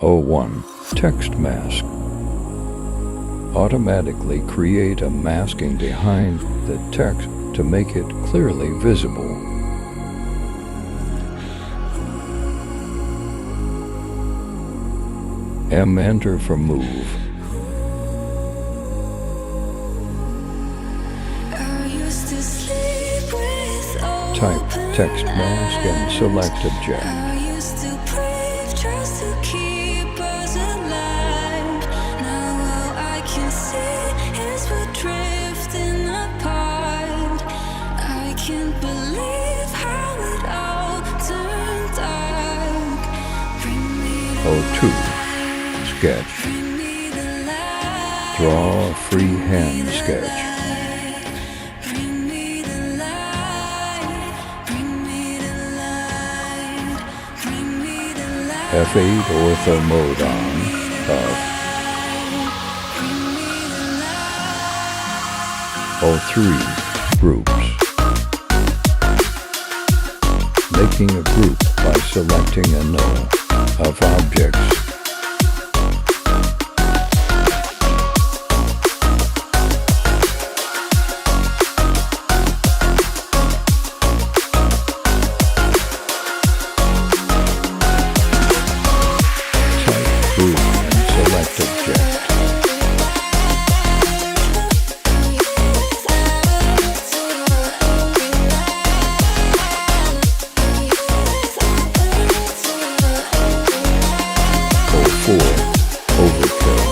01. Text mask. Automatically create a masking behind the text to make it clearly visible. Enter for move. Type text mask and select object. O2. Sketch. Draw a freehand sketch. F8 ortho mode on, off. O3. Groups. Making a group by selecting a node of objects. Type group and select object. Overkill.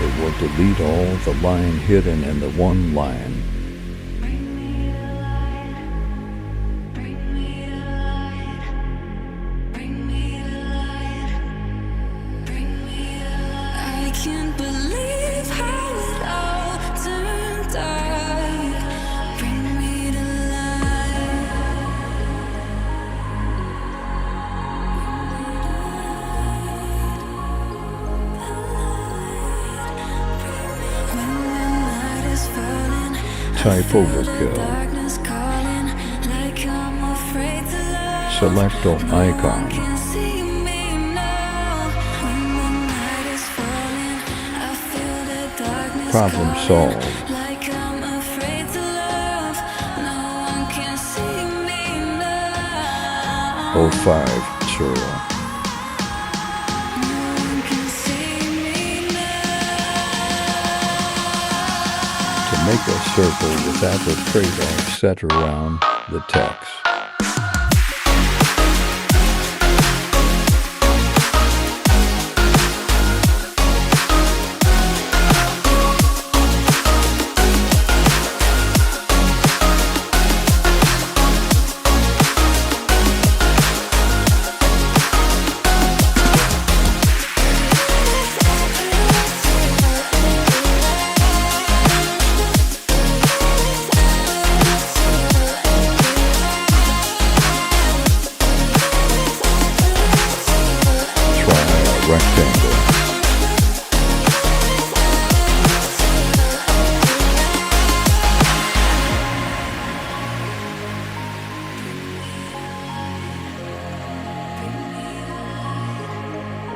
It will delete all the line hidden in the one line. I can't believe how it all turned out. Bring me to Type overkill. Select all icon. Problem solved. 05. CAdi677. To make a circle without the trade-off set around the text.